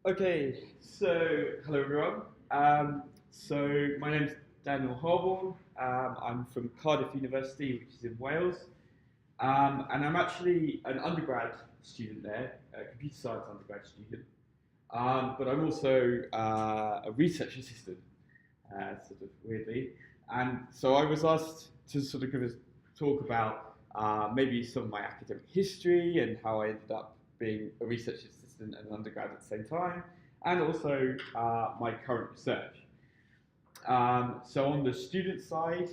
Okay, so hello everyone. So my name's Daniel Harborn. I'm from Cardiff University, which is in Wales, and I'm actually an undergrad student there, a computer science undergrad student. But I'm also a research assistant, sort of weirdly. And so I was asked to sort of give a talk about maybe some of my academic history and how I ended up being a research assistant and an undergrad at the same time, and also my current research. So on the student side,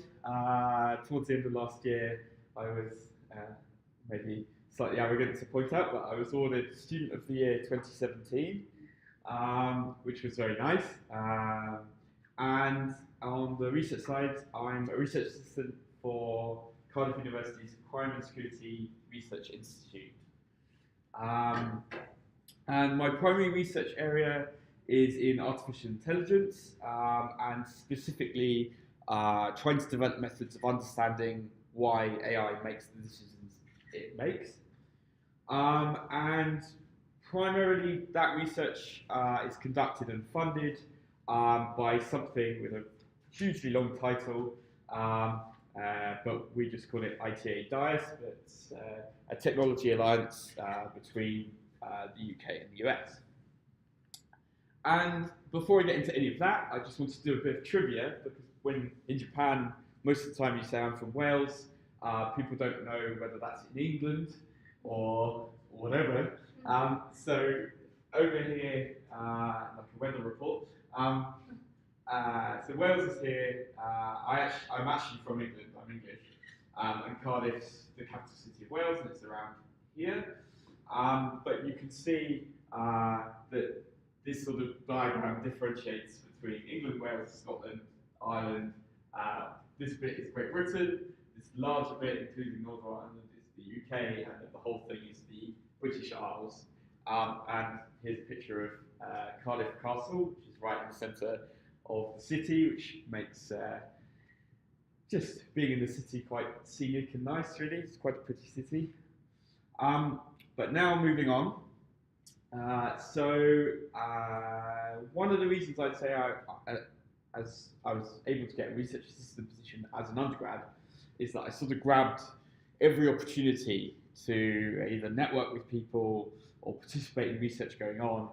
towards the end of last year, I was maybe slightly arrogant to point out, but I was awarded Student of the Year 2017, which was very nice. And on the research side, I'm a research assistant for Cardiff University's Crime and Security Research Institute. Um, and my primary research area is in artificial intelligence and specifically trying to develop methods of understanding why AI makes the decisions it makes. And primarily, that research is conducted and funded by something with a hugely long title, but we just call it ITA DIAS, but it's a technology alliance between the UK and the US. And before I get into any of that, I just want to do a bit of trivia because when in Japan, most of the time you say I'm from Wales, people don't know whether that's in England or whatever. So over here, like a weather report. So Wales is here. I'm actually from England. I'm English, and Cardiff's the capital city of Wales, and it's around here. But you can see that this sort of diagram differentiates between England, Wales, Scotland, Ireland. This bit is Great Britain. This larger bit, including Northern Ireland, is the UK, and then the whole thing is the British Isles. And here's a picture of Cardiff Castle, which is right in the centre of the city, which makes just being in the city quite scenic and nice, really. It's quite a pretty city. But now moving on. One of the reasons I'd say as I was able to get a research assistant position as an undergrad is that I sort of grabbed every opportunity to either network with people or participate in research going on.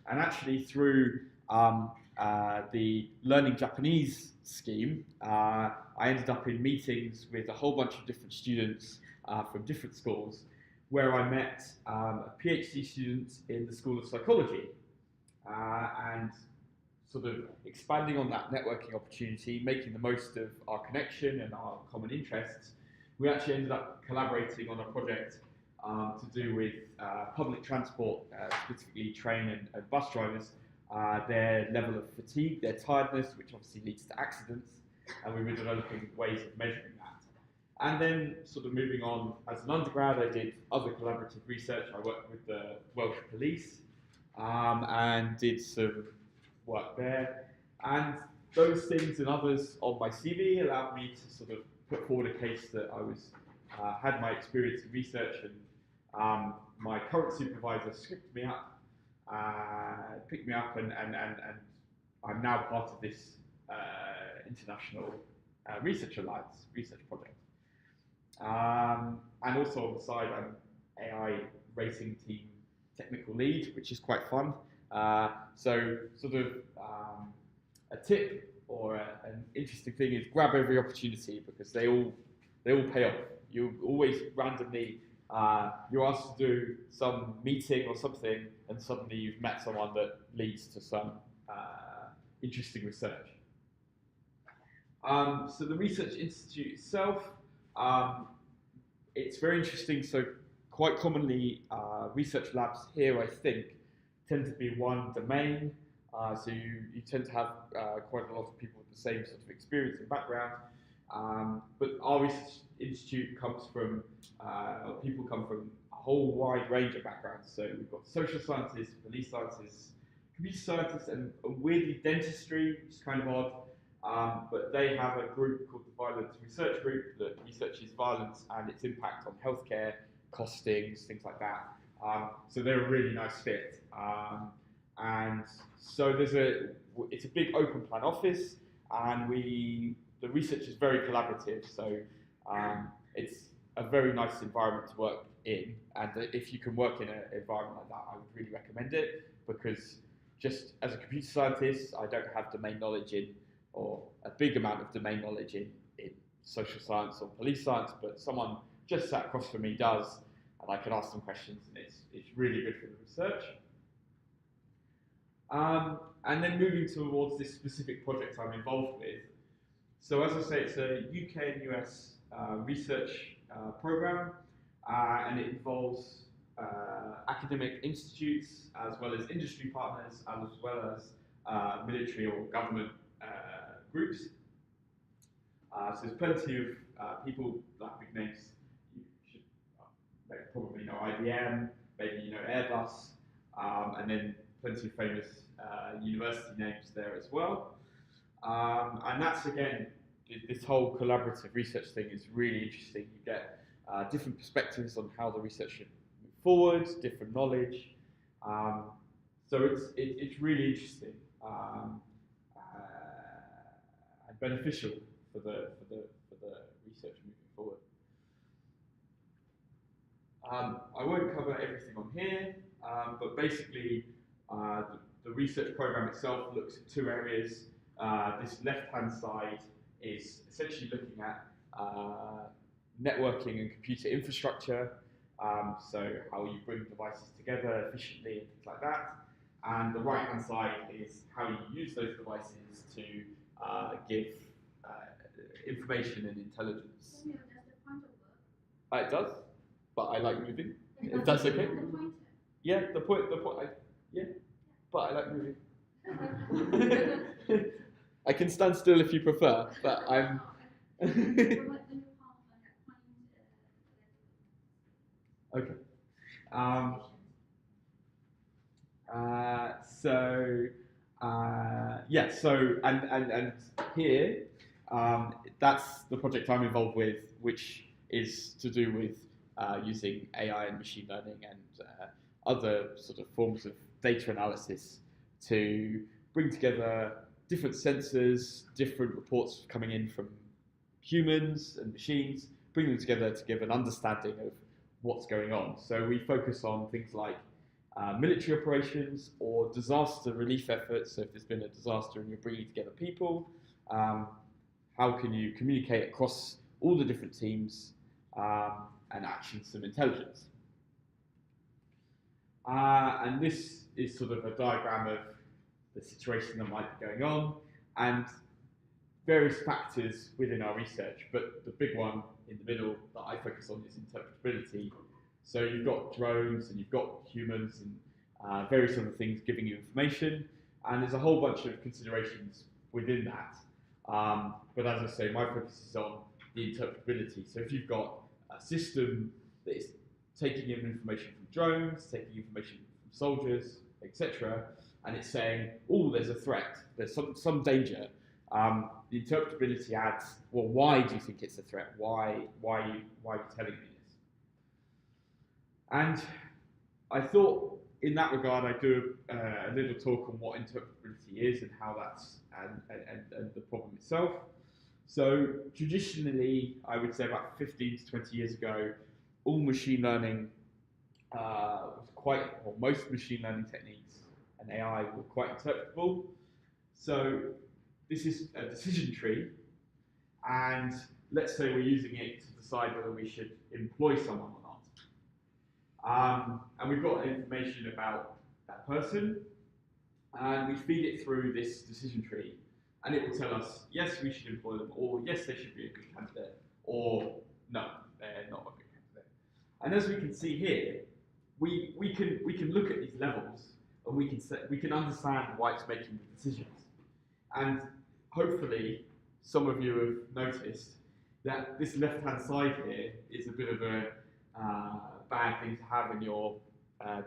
And actually through the Learning Japanese scheme, I ended up in meetings with a whole bunch of different students from different schools where I met a PhD student in the School of Psychology and sort of expanding on that networking opportunity, making the most of our connection and our common interests. We actually ended up collaborating on a project to do with public transport, specifically train and bus drivers, their level of fatigue, their tiredness, which obviously leads to accidents, and we were developing ways of measuring that. And then sort of moving on, as an undergrad, I did other collaborative research. I worked with the Welsh Police and did some work there. And those things and others on my CV allowed me to sort of put forward a case that I was had my experience in research, and my current supervisor scooped me up, picked me up, and I'm now part of this international research alliance research project. And also on the side, I'm AI racing team technical lead, which is quite fun. So sort of a tip or an interesting thing is grab every opportunity because they all pay off. You always randomly you're asked to do some meeting or something, and suddenly you've met someone that leads to some interesting research. So the research institute itself, it's very interesting. So quite commonly, research labs here, I think, tend to be one domain. So you tend to have quite a lot of people with the same sort of experience and background. But our research institute comes from, people come from a whole wide range of backgrounds. So we've got social scientists, police scientists, computer scientists, and weirdly dentistry, which is kind of odd. But they have a group called the Violence Research Group that researches violence and its impact on healthcare, costings, things like that. So they're a really nice fit. And so it's a big open plan office, and the research is very collaborative. So it's a very nice environment to work in, and if you can work in an environment like that, I would really recommend it, because just as a computer scientist, I don't have domain knowledge or a big amount of domain knowledge in social science or police science, but someone just sat across from me does, and I can ask them questions, and it's really good for the research. And then moving towards this specific project I'm involved with. So as I say, it's a UK and US research program, and it involves academic institutes as well as industry partners, as well as military or government groups. So there's plenty of people, like big names. You should probably know IBM, maybe you know Airbus, and then plenty of famous university names there as well. And that's, again, this whole collaborative research thing is really interesting. You get different perspectives on how the research should move forward, different knowledge. So it's really interesting and beneficial for the research moving forward. I won't cover everything on here, but basically the research program itself looks at two areas. This left-hand side is essentially looking at networking and computer infrastructure, so how you bring devices together efficiently and things like that. And the right-hand side is how you use those devices to give information and intelligence. It does, but I like moving. If that's okay. Yeah, the point. Yeah, but I like moving. I can stand still if you prefer, but I'm. Okay. Yeah. So and here, that's the project I'm involved with, which is to do with using AI and machine learning and other sort of forms of data analysis to bring together different sensors, different reports coming in from humans and machines, bring them together to give an understanding of what's going on. So we focus on things like military operations or disaster relief efforts. So if there's been a disaster and you're bringing together people, how can you communicate across all the different teams and action some intelligence? And this is sort of a diagram of the situation that might be going on and various factors within our research, but the big one in the middle that I focus on is interpretability. So you've got drones and you've got humans and various other things giving you information, and there's a whole bunch of considerations within that. But as I say, my focus is on the interpretability. So if you've got a system that is taking in information from drones, taking information from soldiers, etc., and it's saying, oh, there's a threat, there's some danger, the interpretability adds, well, why do you think it's a threat? Why are you telling me this? And I thought, in that regard, I'd do a little talk on what interpretability is and how that's and the problem itself. So traditionally, I would say about 15 to 20 years ago, all machine learning was most machine learning techniques and AI were quite interpretable. So this is a decision tree, and let's say we're using it to decide whether we should employ someone or not. And we've got information about that person, and we feed it through this decision tree, and it will tell us, yes, we should employ them, or yes, they should be a good candidate, or no, they're not a good candidate. And as we can see here, we can look at these levels, and we can understand why it's making the decisions. And hopefully, some of you have noticed that this left-hand side here is a bit of a bad thing to have in your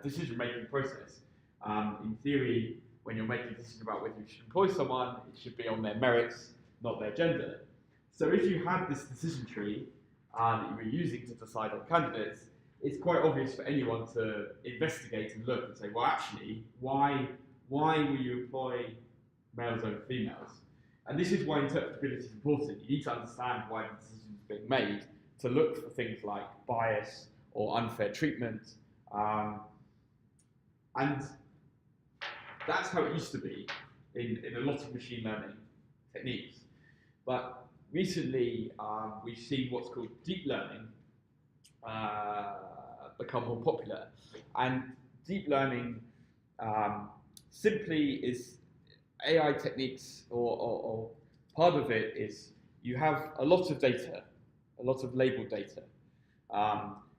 decision-making process. In theory, when you're making a decision about whether you should employ someone, it should be on their merits, not their gender. So if you had this decision tree that you were using to decide on candidates, it's quite obvious for anyone to investigate and look and say, well, actually, why why will you employ males over females? And this is why interpretability is important. You need to understand why the decision is being made to look for things like bias or unfair treatment. And that's how it used to be in a lot of machine learning techniques. But recently, we've seen what's called deep learning become more popular. And deep learning simply is AI techniques, or part of it is you have a lot of data, a lot of labeled data.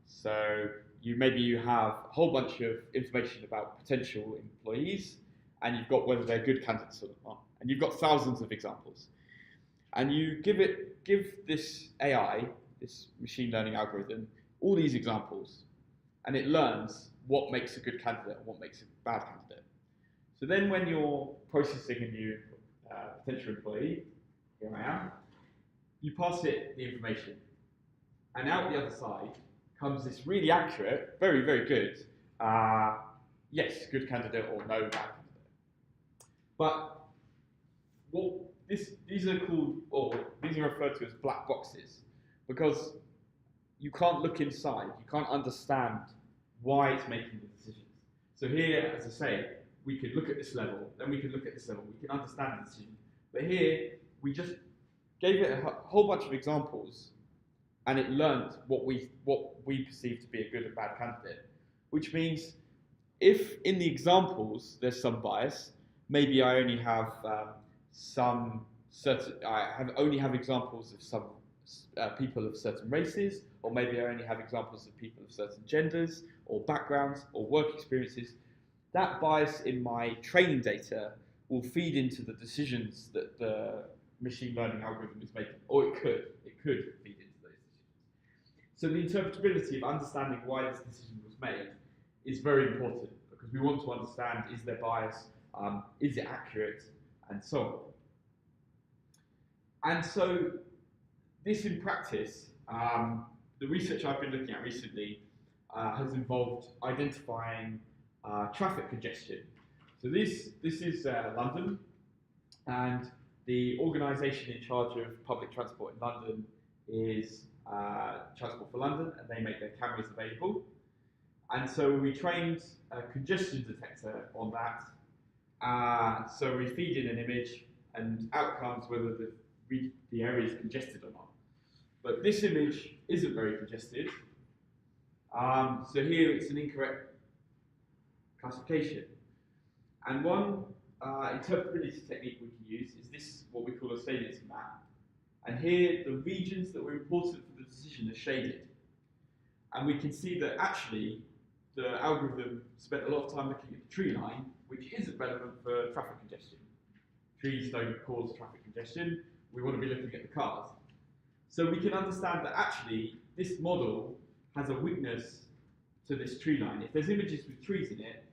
So maybe you have a whole bunch of information about potential employees, and you've got whether they're good candidates or not. And you've got thousands of examples. And you give this AI, this machine learning algorithm, all these examples, and it learns what makes a good candidate and what makes a bad candidate. So then when you're processing a new potential employee, here I am, you pass it the information. And out the other side comes this really accurate, very, very good, yes, good candidate or no bad candidate. But these are called, or these are referred to as black boxes, because you can't look inside, you can't understand why it's making the decisions. So here, as I say, we could look at this level, then we could look at this level, we can understand the decision. But here, we just gave it a whole bunch of examples, and it learned what we perceive to be a good and bad candidate. Which means, if in the examples there's some bias, maybe I only have only have examples of some people of certain races, or maybe I only have examples of people of certain genders, or backgrounds, or work experiences. That bias in my training data will feed into the decisions that the machine learning algorithm is making, or it could feed into those decisions. So the interpretability of understanding why this decision was made is very important, because we want to understand, is there bias, is it accurate, and so on. And so this in practice, the research I've been looking at recently has involved identifying traffic congestion. So this is London, and the organisation in charge of public transport in London is Transport for London, and they make their cameras available. And so we trained a congestion detector on that. So we feed in an image, and out comes whether the area is congested or not. But this image isn't very congested. So here it's an incorrect classification. And one interpretability technique we can use is this, what we call a salience map. And here, the regions that were important for the decision are shaded. And we can see that actually, the algorithm spent a lot of time looking at the tree line, which isn't relevant for traffic congestion. Trees don't cause traffic congestion. We want to be looking at the cars. So we can understand that actually, this model has a weakness to this tree line. If there's images with trees in it,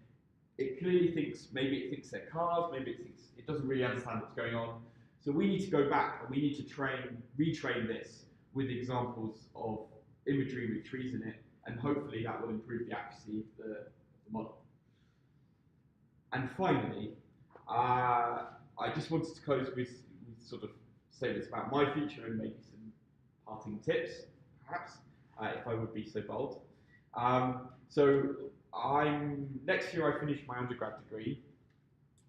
it clearly thinks, maybe it thinks they're cars, maybe it doesn't really understand what's going on. So we need to go back and we need to retrain this with examples of imagery with trees in it, and hopefully that will improve the accuracy of the model. And finally, I just wanted to close with sort of say this about my future and maybe some parting tips, perhaps, if I would be so bold. So next year I finish my undergrad degree,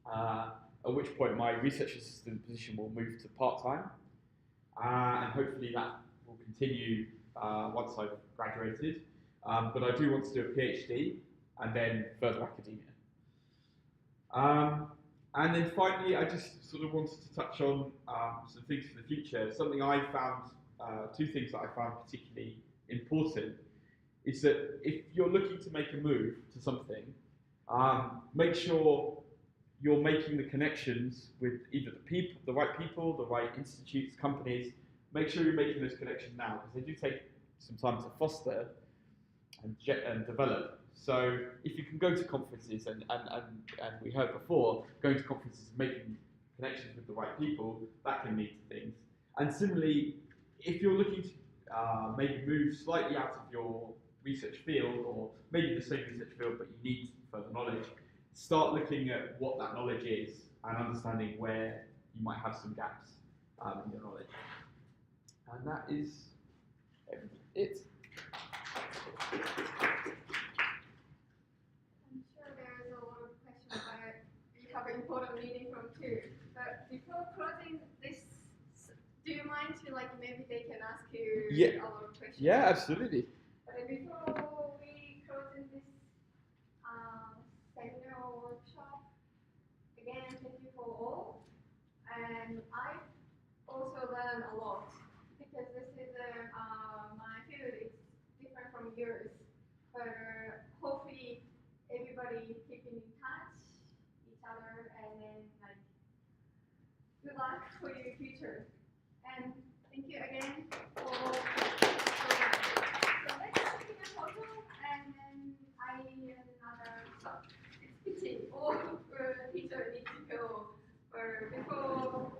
at which point my research assistant position will move to part-time, and hopefully that will continue once I've graduated. But I do want to do a PhD and then further academia. And then finally, I just sort of wanted to touch on some things for the future. Something I found, two things that I found particularly important, is that if you're looking to make a move to something, make sure you're making the connections with either the right people, the right institutes, companies. Make sure you're making those connections now, because they do take some time to foster and develop. So if you can go to conferences, and we heard before, going to conferences and making connections with the right people, that can lead to things. And similarly, if you're looking to maybe move slightly out of your research field, or maybe the same research field but you need further knowledge, start looking at what that knowledge is and understanding where you might have some gaps in your knowledge. And that is it. I'm sure there's a lot of questions that we have important meeting from too. But before closing this, do you mind to maybe they can ask you a lot of questions? Yeah, absolutely. But before we close in this seminar or workshop, again, thank you for all. And I also learned a lot because this is my field is different from yours. But hopefully everybody keeping in touch each other, and then good luck for your future. And thank you again for. So let's take a photo, and then I need another. It's pity all teacher need to go. Before